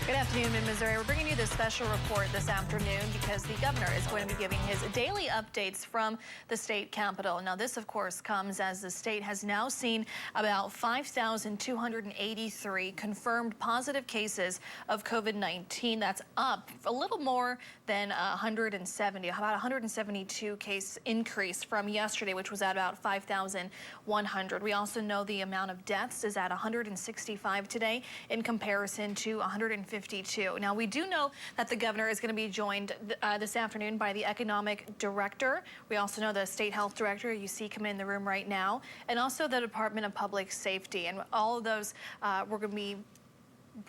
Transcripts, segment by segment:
Good afternoon in Missouri. We're bringing you this special report this afternoon because the governor is going to be giving his daily updates from the state capitol. Now, this, of course, comes as the state has now seen about 5,283 confirmed positive cases of COVID-19. That's up a little more than 170, about 172 case increase from yesterday, which was at about 5,100. We also know the amount of deaths is at 165 today in comparison to 152. Now, we do know that the governor is going to be joined this afternoon by the economic director. We also know the state health director you see come in the room right now, and also the Department of Public Safety. And all of those we're going to be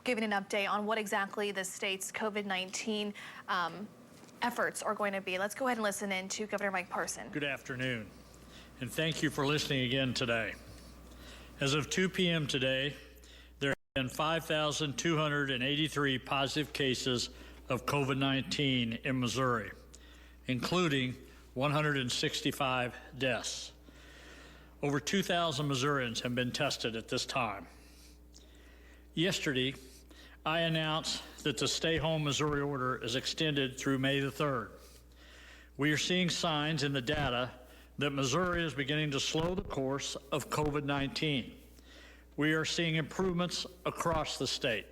giving an update on what exactly the state's COVID-19 efforts are going to be. Let's go ahead and listen in to Governor Mike Parson. Good afternoon, and thank you for listening again today. As of 2 p.m. today, there have been 5,283 positive cases of COVID-19 in Missouri, including 165 deaths. Over 2,000 Missourians have been tested at this time. Yesterday, I announced that the Stay Home Missouri order is extended through May the 3rd. We are seeing signs in the data that Missouri is beginning to slow the course of COVID-19. We are seeing improvements across the state.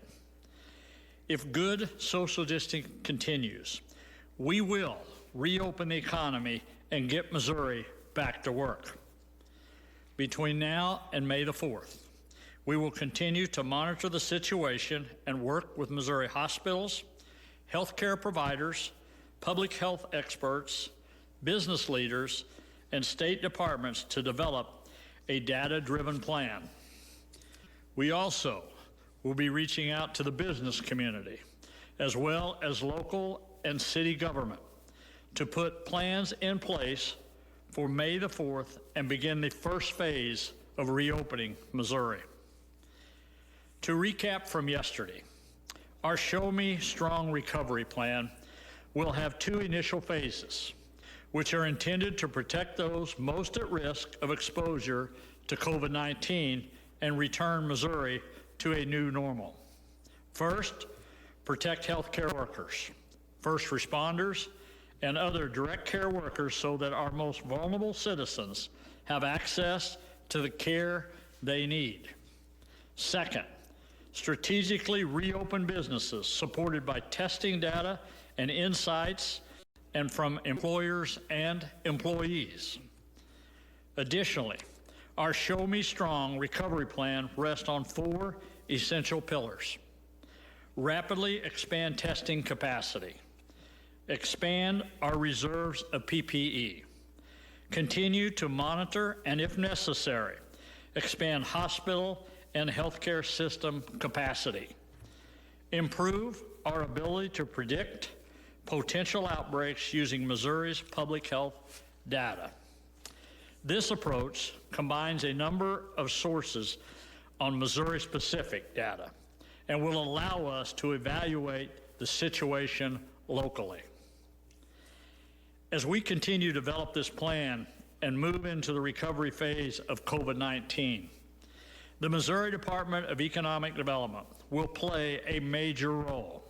If good social distancing continues, we will reopen the economy and get Missouri back to work. Between now and May the 4th, we will continue to monitor the situation and work with Missouri hospitals, healthcare providers, public health experts, business leaders, and state departments to develop a data-driven plan. We also will be reaching out to the business community, as well as local and city government, to put plans in place for May the 4th and begin the first phase of reopening Missouri. To recap from yesterday, our Show Me Strong recovery plan will have two initial phases, which are intended to protect those most at risk of exposure to COVID-19 and return Missouri to a new normal. First, protect healthcare workers, first responders, and other direct care workers so that our most vulnerable citizens have access to the care they need. Second, strategically reopen businesses supported by testing data and insights and from employers and employees. Additionally, our Show Me Strong recovery plan rests on four essential pillars. Rapidly expand testing capacity. Expand our reserves of PPE. Continue to monitor and, if necessary, expand hospital and healthcare system capacity. Improve our ability to predict potential outbreaks using Missouri's public health data. This approach combines a number of sources on Missouri-specific data and will allow us to evaluate the situation locally. As we continue to develop this plan and move into the recovery phase of COVID-19, the Missouri Department of Economic Development will play a major role.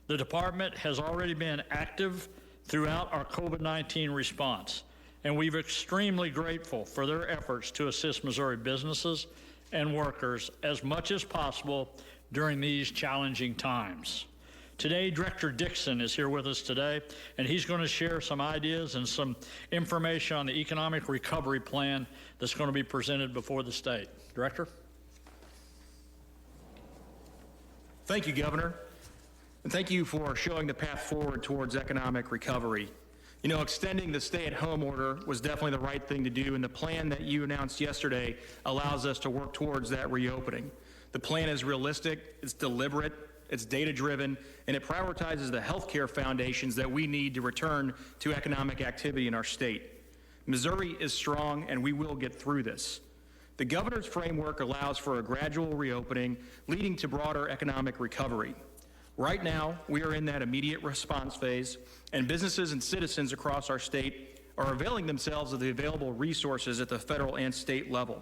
The department has already been active throughout our COVID-19 response, and we're extremely grateful for their efforts to assist Missouri businesses and workers as much as possible during these challenging times. Today, Director DIXON is here with us today, and he's going to share some ideas and some information on the economic recovery plan that's going to be presented before the state. Director? Thank you, Governor. And thank you for showing the path forward towards economic recovery. You know, extending the stay-at-home order was definitely the right thing to do, and the plan that you announced yesterday allows us to work towards that reopening. The plan is realistic, it's deliberate, it's data-driven, and it prioritizes the healthcare foundations that we need to return to economic activity in our state. Missouri is strong, and we will get through this. The governor's framework allows for a gradual reopening, leading to broader economic recovery. Right now, we are in that immediate response phase, and businesses and citizens across our state are availing themselves of the available resources at the federal and state level.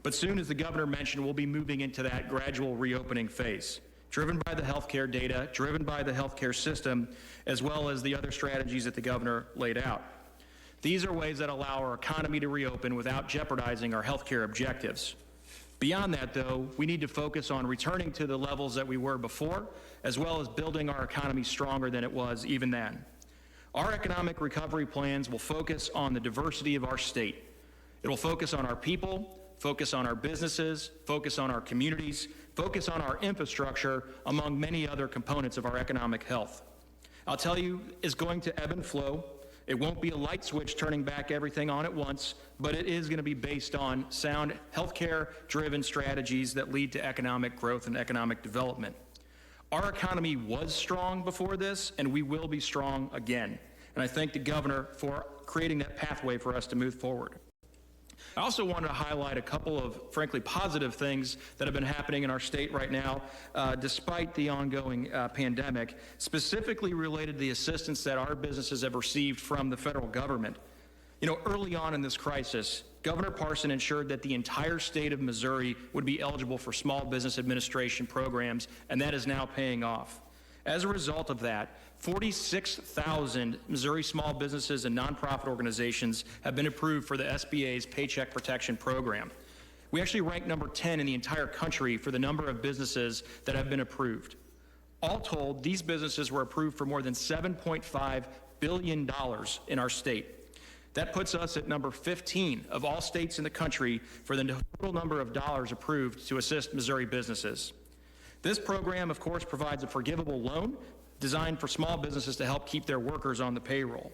But soon, as the governor mentioned, we'll be moving into that gradual reopening phase. driven by the healthcare data, driven by the healthcare system, as well as the other strategies that the governor laid out. These are ways that allow our economy to reopen without jeopardizing our healthcare objectives. Beyond that, though, we need to focus on returning to the levels that we were before, as well as building our economy stronger than it was even then. Our economic recovery plans will focus on the diversity of our state. It will focus on our people, focus on our businesses, focus on our communities, focus on our infrastructure, among many other components of our economic health. I'll tell you, it's going to ebb and flow. It won't be a light switch turning back everything on at once, but it is going to be based on sound healthcare-driven strategies that lead to economic growth and economic development. Our economy was strong before this, and we will be strong again. And I thank the governor for creating that pathway for us to move forward. I also wanted to highlight a couple of, frankly, positive things that have been happening in our state right now, despite the ongoing pandemic, specifically related to the assistance that our businesses have received from the federal government. You know, early on in this crisis, Governor Parson ensured that the entire state of Missouri would be eligible for small business administration programs, and that is now paying off. As a result of that, 46,000 Missouri small businesses and nonprofit organizations have been approved for the SBA's Paycheck Protection Program. We actually rank number 10 in the entire country for the number of businesses that have been approved. All told, these businesses were approved for more than $7.5 billion in our state. That puts us at number 15 of all states in the country for the total number of dollars approved to assist Missouri businesses. This program, of course, provides a forgivable loan designed for small businesses to help keep their workers on the payroll.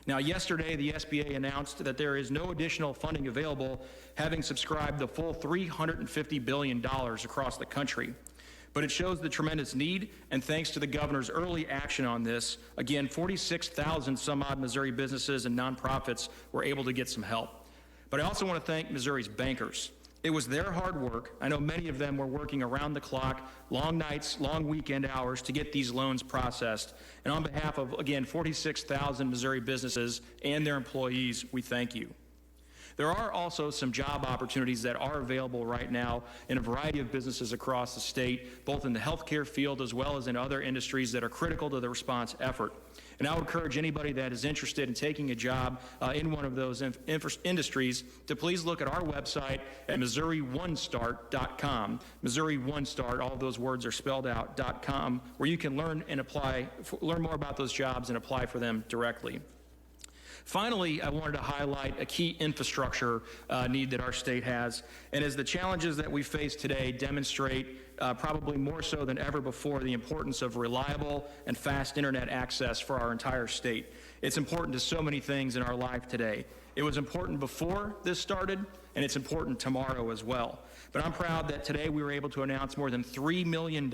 Now, yesterday, the SBA announced that there is no additional funding available, having subscribed the full $350 billion across the country. But it shows the tremendous need, and thanks to the governor's early action on this, again, 46,000 some odd Missouri businesses and nonprofits were able to get some help. But I also want to thank Missouri's bankers. It was their hard work. I know many of them were working around the clock, long nights, long weekend hours to get these loans processed. And on behalf of, again, 46,000 Missouri businesses and their employees, we thank you. There are also some job opportunities that are available right now in a variety of businesses across the state, both in the healthcare field as well as in other industries that are critical to the response effort. And I would encourage anybody that is interested in taking a job in one of those industries to please look at our website at MissouriOneStart.com. Missouri One Start, all of those words are spelled out, .com, where you can learn more about those jobs and apply for them directly. Finally, I wanted to highlight a key infrastructure need that our state has, and as the challenges that we face today demonstrate probably more so than ever before the importance of reliable and fast internet access for our entire state. It's important to so many things in our life today. It was important before this started, and it's important tomorrow as well. But I'm proud that today we were able to announce more than $3 million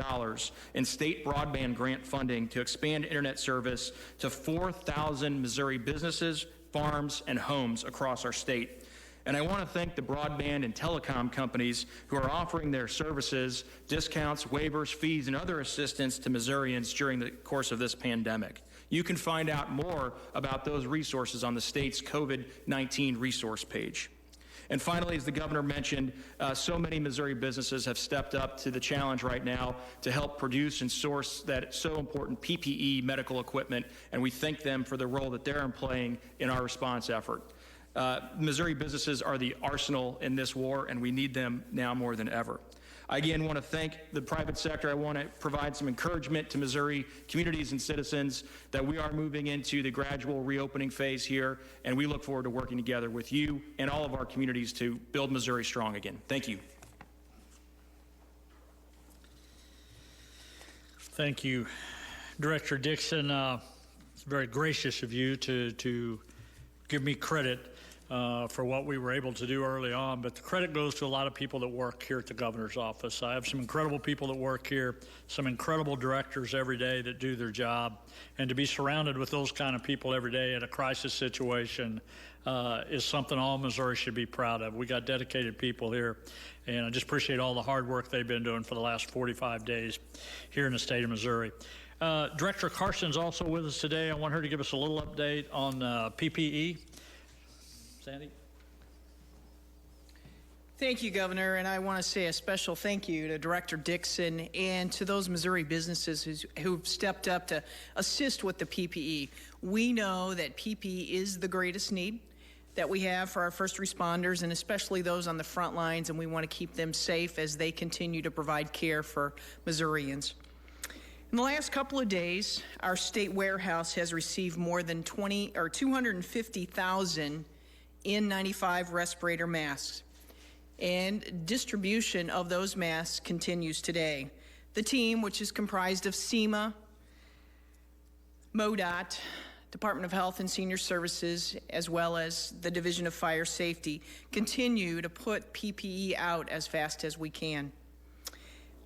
in state broadband grant funding to expand internet service to 4,000 Missouri businesses, farms, and homes across our state. And I want to thank the broadband and telecom companies who are offering their services, discounts, waivers, fees, and other assistance to Missourians during the course of this pandemic. You can find out more about those resources on the state's COVID-19 resource page. And finally, as the governor mentioned, so many Missouri businesses have stepped up to the challenge right now to help produce and source that so important PPE medical equipment, and we thank them for the role that they're playing in our response effort. Missouri businesses are the arsenal in this war, and we need them now more than ever. I again want to thank the private sector. I want to provide some encouragement to Missouri communities and citizens that we are moving into the gradual reopening phase here, and we look forward to working together with you and all of our communities to build Missouri strong again. Thank you. Thank you, Director DIXON. It's very gracious of you to give me credit for what we were able to do early on, but the credit goes to a lot of people that work here at the governor's office. I have some incredible people that work here, some incredible directors every day that do their job, and to be surrounded with those kind of people every day in a crisis situation is something all Missouri should be proud of. We got dedicated people here, and I just appreciate all the hard work they've been doing for the last 45 days here in the state of Missouri. Director KARSTEN's also with us today. I want her to give us a little update on PPE. Sandy? Thank you, Governor, and I want to say a special thank you to Director DIXON and to those Missouri businesses who've stepped up to assist with the PPE. We know that PPE is the greatest need that we have for our first responders and especially those on the front lines, and we want to keep them safe as they continue to provide care for Missourians. In the last couple of days, our state warehouse has received more than 250,000 N95 respirator masks, and distribution of those masks continues today. The team, which is comprised of SEMA, MoDOT, Department of Health and Senior Services, as well as the Division of Fire Safety, continue to put PPE out as fast as we can.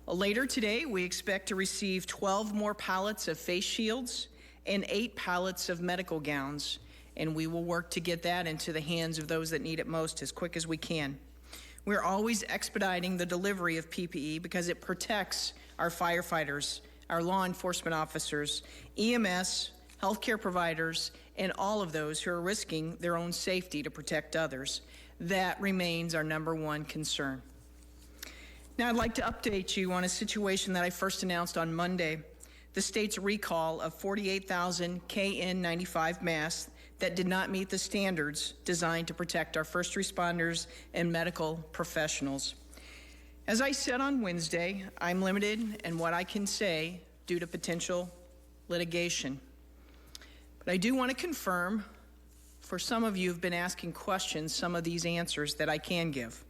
Later today, we expect to receive 12 more pallets of face shields and 8 pallets of medical gowns, and we will work to get that into the hands of those that need it most as quick as we can. We're always expediting the delivery of PPE because it protects our firefighters, our law enforcement officers, EMS, healthcare providers, and all of those who are risking their own safety to protect others. That remains our #1 concern. Now I'd like to update you on a situation that I first announced on Monday, the state's recall of 48,000 KN95 masks that did not meet the standards designed to protect our first responders and medical professionals. As I said on Wednesday, I'm limited in what I can say due to potential litigation. But I do want to confirm, for some of you who've been asking questions, some of these answers that I can give.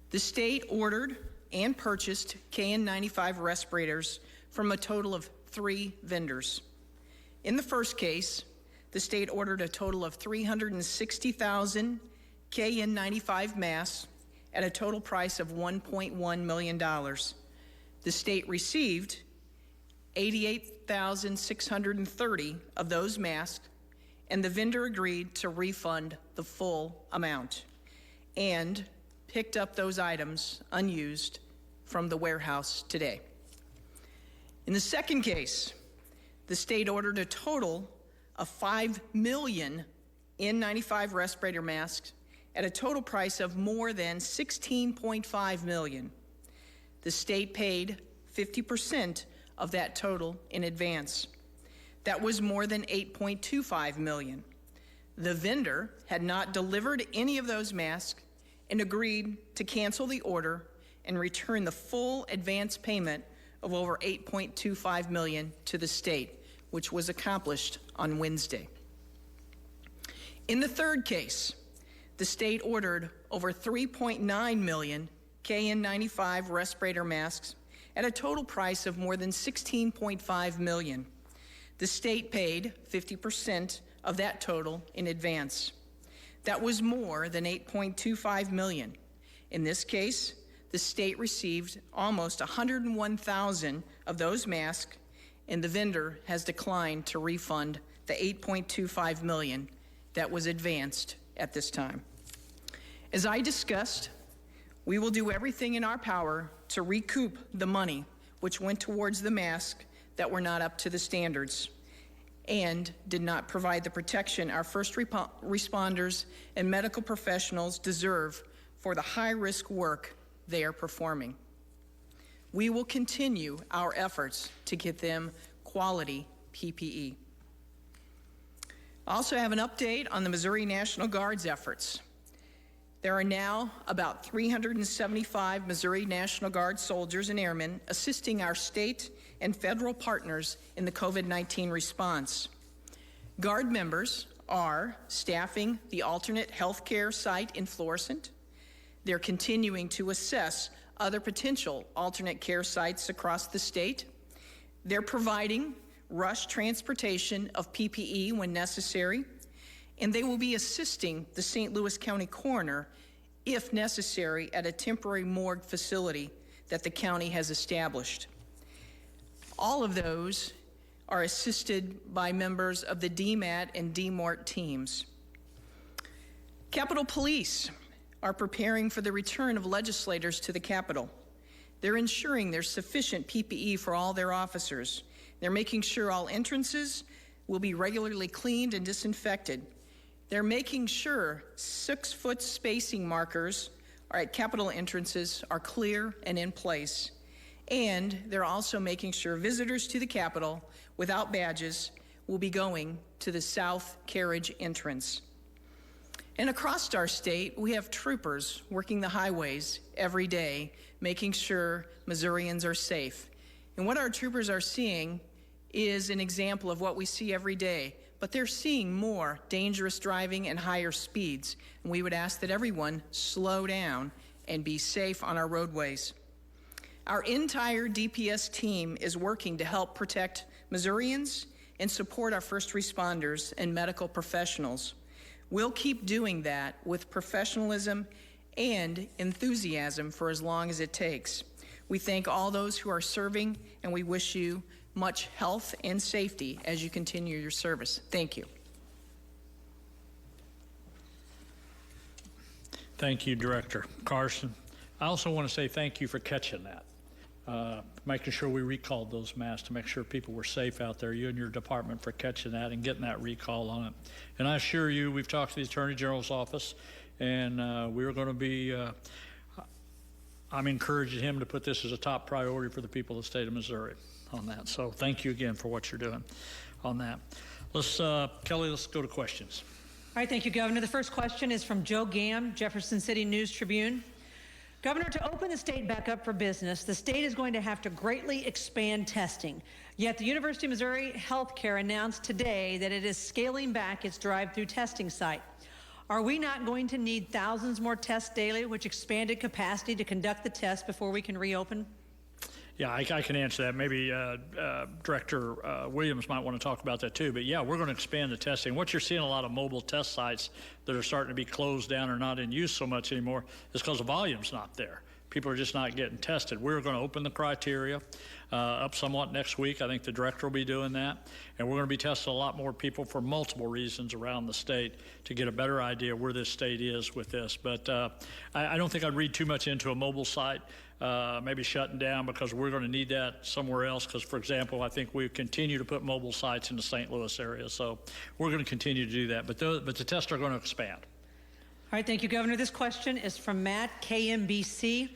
The state ordered and purchased KN95 respirators from a total of 3 vendors. In the first case, the state ordered a total of 360,000 KN95 masks at a total price of $1.1 million. The state received 88,630 of those masks, and the vendor agreed to refund the full amount and picked up those items unused from the warehouse today. In the second case, the state ordered a total of 5 million N95 respirator masks at a total price of more than $16.5 million. The state paid 50% of that total in advance. That was more than $8.25 million. The vendor had not delivered any of those masks and agreed to cancel the order and return the full advance payment of over $8.25 million to the state, which was accomplished on Wednesday. In the third case, the state ordered over 3.9 million KN95 respirator masks at a total price of more than $16.5 million. The state paid 50% of that total in advance. That was more than $8.25 million. In this case, the state received almost 101,000 of those masks, and the vendor has declined to refund the $8.25 million that was advanced at this time. As I discussed, we will do everything in our power to recoup the money which went towards the masks that were not up to the standards and did not provide the protection our first responders and medical professionals deserve for the high-risk work they are performing. We will continue our efforts to get them quality PPE. I also have an update on the Missouri National Guard's efforts. There are now about 375 Missouri National Guard soldiers and airmen assisting our state and federal partners in the COVID-19 response. Guard members are staffing the alternate healthcare site in Florissant. They're continuing to assess other potential alternate care sites across the state. They're providing rush transportation of PPE when necessary, and they will be assisting the St. Louis County Coroner, if necessary, at a temporary morgue facility that the county has established. All of those are assisted by members of the DMAT and DMORT teams. Capitol Police are preparing for the return of legislators to the Capitol. They're ensuring there's sufficient PPE for all their officers. They're making sure all entrances will be regularly cleaned and disinfected. They're making sure 6-foot spacing markers All right, capital entrances are clear and in place, and they're also making sure visitors to the Capitol without badges will be going to the south carriage entrance. And across our state, we have troopers working the highways every day, making sure Missourians are safe. And what our troopers are seeing is an example of what we see every day, but they're seeing more dangerous driving and higher speeds. And we would ask that everyone slow down and be safe on our roadways. Our entire DPS team is working to help protect Missourians and support our first responders and medical professionals. We'll keep doing that with professionalism and enthusiasm for as long as it takes. We thank all those who are serving, and we wish you much health and safety as you continue your service. Thank you. Thank you, Director Carson. I also want to say thank you for catching that, making sure we recalled those masks to make sure people were safe out there, you and your department for catching that and getting that recall on it. And I assure you, we've talked to the Attorney General's office, and we're going to be, I'm encouraging him to put this as a top priority for the people of the state of Missouri on that. So thank you again for what you're doing on that. Let's, Kelly, let's go to questions. All right, thank you, Governor. The first question is from Joe Gamm, Jefferson City News Tribune. Governor, to open the state back up for business, the state is going to have to greatly expand testing. Yet the University of Missouri Healthcare announced today that it is scaling back its drive-through testing site. Are we not going to need thousands more tests daily, which expanded capacity to conduct the tests before we can reopen? Yeah, I can answer that. Maybe Director Williams might want to talk about that too. But yeah, we're going to expand the testing. What you're seeing a lot of mobile test sites that are starting to be closed down or not in use so much anymore is because the volume's not there. People are just not getting tested. We're going to open the criteria up somewhat next week. I think the director will be doing that. And we're going to be testing a lot more people for multiple reasons around the state to get a better idea where this state is with this. But I don't think I'd read too much into a mobile site maybe shutting down, because we're going to need that somewhere else. Because, for example, I think we continue to put mobile sites in the St. Louis area. So we're going to continue to do that. But the tests are going to expand. All right, thank you, Governor. This question is from Matt, KMBC.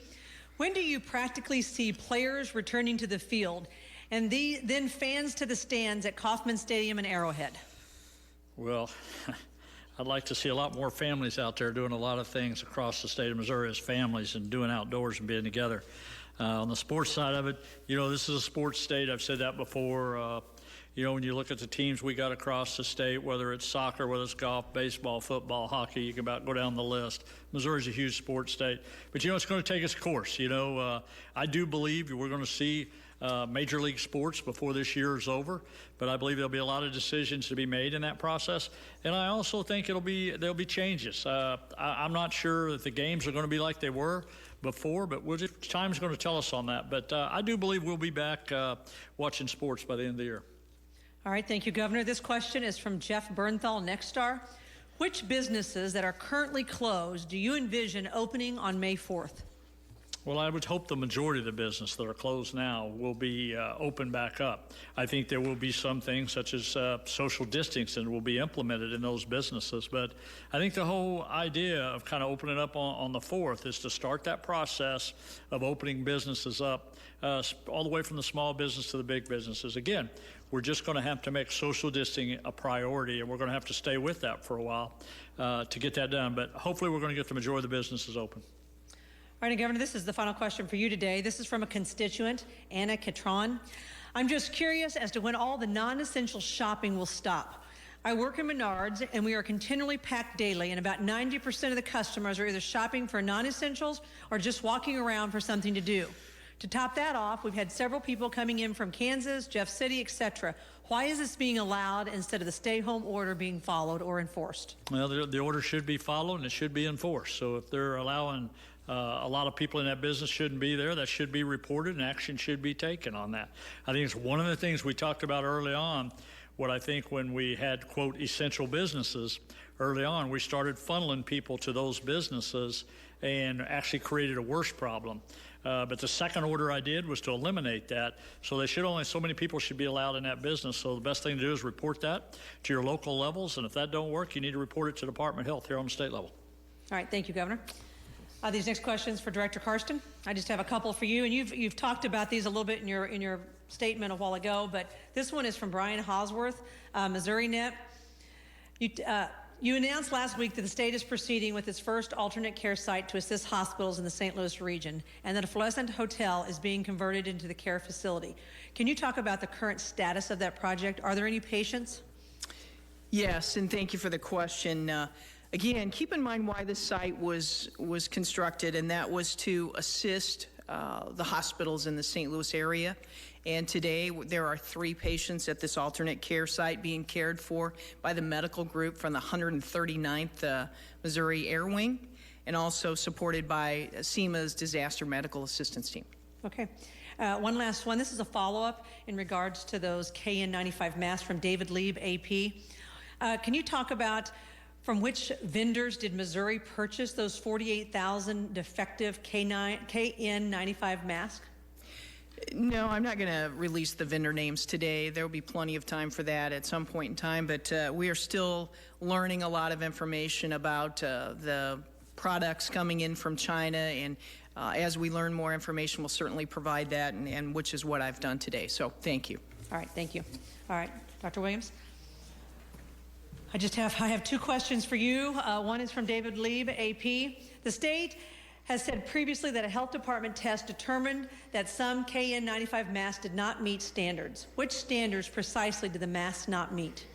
When do you practically see players returning to the field and then fans to the stands at Kauffman Stadium and Arrowhead? Well, I'd like to see a lot more families out there doing a lot of things across the state of Missouri as families and doing outdoors and being together. On the sports side of it, you know, this is a sports state. I've said that before. You know, when you look at the teams we got across the state, whether it's soccer, whether it's golf, baseball, football, hockey, you can about go down the list. Missouri's a huge sports state. But, you know, it's going to take its course. You know, I do believe we're going to see Major League sports before this year is over, but I believe there'll be a lot of decisions to be made in that process. And I also think there'll be changes. I'm not sure that the games are going to be like they were before, but time's going to tell us on that. But I do believe we'll be back watching sports by the end of the year. All right, thank you, Governor. This question is from Jeff Bernthal, Nexstar. Which businesses that are currently closed do you envision opening on May 4th? Well, I would hope the majority of the business that are closed now will be open back up. I think there will be some things such as social distancing will be implemented in those businesses. But I think the whole idea of kind of opening up on the 4th is to start that process of opening businesses up all the way from the small business to the big businesses. Again, we're just going to have to make social distancing a priority, and we're going to have to stay with that for a while to get that done. But hopefully we're going to get the majority of the businesses open. All right, Governor, this is the final question for you today. This is from a constituent, Anna Catron. I'm just curious as to when all the non-essential shopping will stop. I work in Menards, and we are continually packed daily, and about 90% of the customers are either shopping for non-essentials or just walking around for something to do. To top that off, we've had several people coming in from Kansas, Jeff City, etc. Why is this being allowed instead of the stay-home order being followed or enforced? Well, the order should be followed and it should be enforced. So if they're allowing a lot of people in that business shouldn't be there, that should be reported and action should be taken on that. I think it's one of the things we talked about early on. What I think when we had, quote, essential businesses early on, we started funneling people to those businesses and actually created a worse problem. But the second order I did was to eliminate that. So so many people should be allowed in that business. So the best thing to do is report that to your local levels. And if that don't work, you need to report it to Department of Health here on the state level. All right, thank you, Governor. These next questions for Director Karsten. I just have a couple for you, and you've talked about these a little bit in your statement a while ago, but this one is from Brian Hosworth, Missouri Net. You announced last week that the state is proceeding with its first alternate care site to assist hospitals in the St. Louis region, and that a Florissant Hotel is being converted into the care facility. Can you talk about the current status of that project? Are there any patients? Yes, and thank you for the question. Again, keep in mind why this site was constructed, and that was to assist the hospitals in the St. Louis area. And today, there are 3 patients at this alternate care site being cared for by the medical group from the 139th Missouri Air Wing, and also supported by SEMA's Disaster Medical Assistance Team. Okay. One last one. This is a follow-up in regards to those KN95 masks from David Lieb, AP. Can you talk about from which vendors did Missouri purchase those 48,000 defective KN95 masks? No, I'm not going to release the vendor names today. There will be plenty of time for that at some point in time, but we are still learning a lot of information about the products coming in from China, and as we learn more information, we'll certainly provide that, and which is what I've done today. So thank you. All right, thank you. All right, Dr. Williams? I have 2 questions for you. One is from David Lieb, AP. The state has said previously that a health department test determined that some KN95 masks did not meet standards. Which standards precisely did the masks not meet?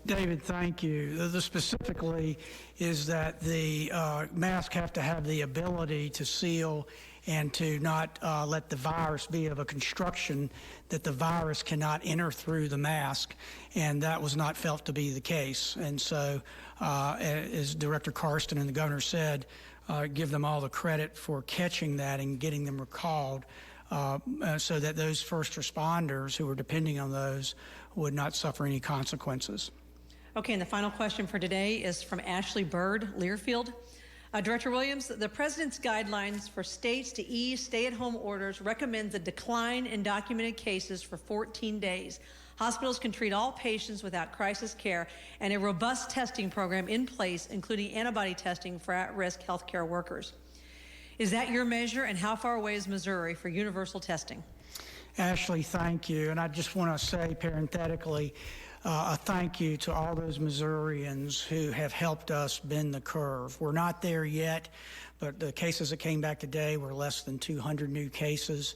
David, thank you. The specifically is that the masks have to have the ability to seal and to not let the virus be of a construction that the virus cannot enter through the mask, and that was not felt to be the case. And so, as Director Karsten and the governor said, give them all the credit for catching that and getting them recalled so that those first responders who were depending on those would not suffer any consequences. Okay, and the final question for today is from Ashley Bird, Learfield. Director Williams, the president's guidelines for states to ease stay-at-home orders recommends a decline in documented cases for 14 days. Hospitals can treat all patients without crisis care, and a robust testing program in place, including antibody testing for at-risk healthcare workers. Is that your measure, and how far away is Missouri for universal testing? Ashley, thank you. And I just want to say parenthetically, a thank you to all those Missourians who have helped us bend the curve. We're not there yet, but the cases that came back today were less than 200 new cases.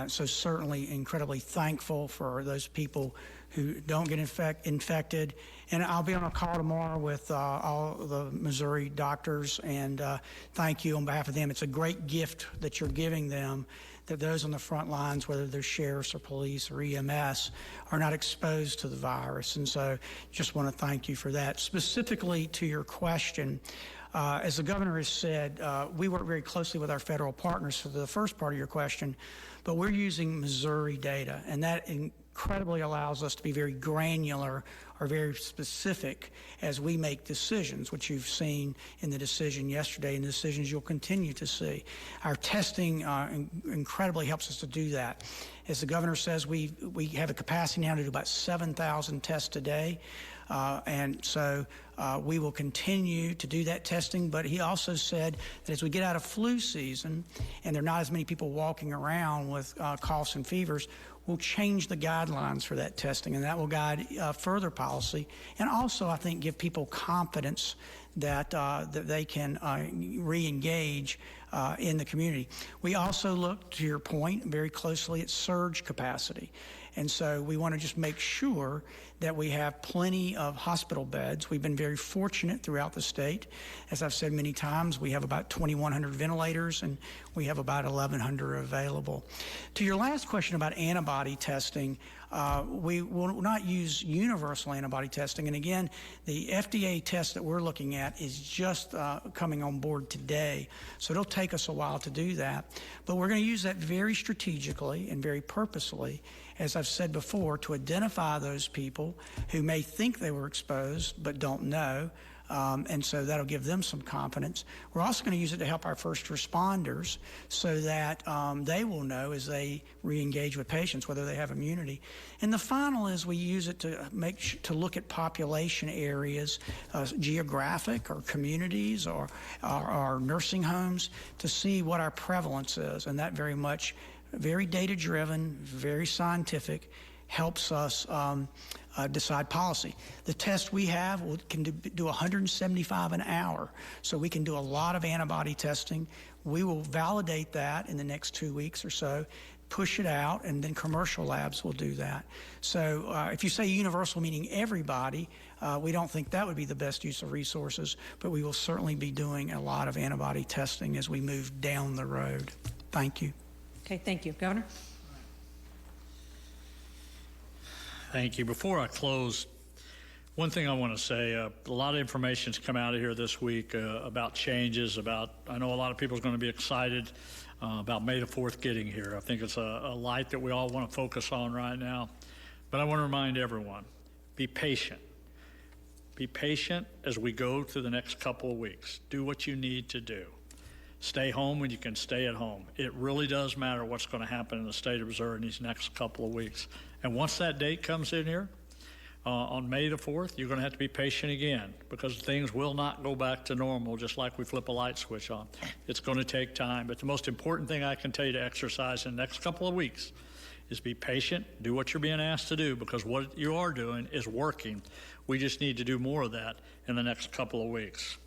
So certainly incredibly thankful for those people who don't get infected. And I'll be on a call tomorrow with all the Missouri doctors, and thank you on behalf of them. It's a great gift that you're giving them, that those on the front lines, whether they're sheriffs or police or EMS, are not exposed to the virus. And so just want to thank you for that. Specifically to your question, as the governor has said, we work very closely with our federal partners for the first part of your question, but we're using Missouri data, and that incredibly allows us to be very granular or very specific as we make decisions, which you've seen in the decision yesterday and the decisions you'll continue to see. Our testing incredibly helps us to do that. As the governor says, we have a capacity now to do about 7,000 tests a day. And so we will continue to do that testing, but he also said that as we get out of flu season and there are not as many people walking around with coughs and fevers, we'll change the guidelines for that testing, and that will guide further policy, and also I think give people confidence that that they can re-engage in the community. We also look, to your point, very closely at surge capacity. And so we want to just make sure that we have plenty of hospital beds. We've been very fortunate throughout the state. As I've said many times, we have about 2,100 ventilators, and we have about 1,100 available. To your last question about antibody testing, we will not use universal antibody testing. And again, the FDA test that we're looking at is just coming on board today. So it'll take us a while to do that. But we're going to use that very strategically and very purposely, as I've said before, to identify those people who may think they were exposed but don't know, And so that'll give them some confidence. We're also going to use it to help our first responders so that they will know as they re-engage with patients whether they have immunity. And the final is we use it to look at population areas, geographic or communities or nursing homes, to see what our prevalence is. And that very data-driven, very scientific, helps us decide policy. The test we have can do 175 an hour, so we can do a lot of antibody testing. We will validate that in the next 2 weeks or so, push it out, and then commercial labs will do that. So if you say universal meaning everybody, we don't think that would be the best use of resources, but we will certainly be doing a lot of antibody testing as we move down the road. Thank you. Okay, thank you. Governor? Thank you. Before I close, one thing I want to say, a lot of information's come out of here this week about changes, I know a lot of people are going to be excited about May the 4th getting here. I think it's a light that we all want to focus on right now. But I want to remind everyone, be patient. Be patient as we go through the next couple of weeks. Do what you need to do. Stay home when you can stay at home. It really does matter what's going to happen in the state of Missouri in these next couple of weeks. And once that date comes in here, on May the 4th, you're going to have to be patient again, because things will not go back to normal just like we flip a light switch on. It's going to take time. But the most important thing I can tell you to exercise in the next couple of weeks is be patient, do what you're being asked to do, because what you are doing is working. We just need to do more of that in the next couple of weeks.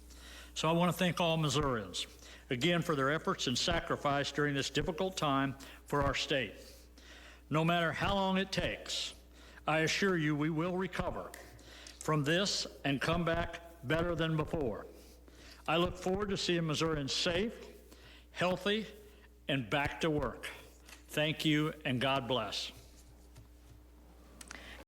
So I want to thank all Missourians, again, for their efforts and sacrifice during this difficult time for our state. No matter how long it takes, I assure you we will recover from this and come back better than before. I look forward to seeing Missourians safe, healthy, and back to work. Thank you, and God bless.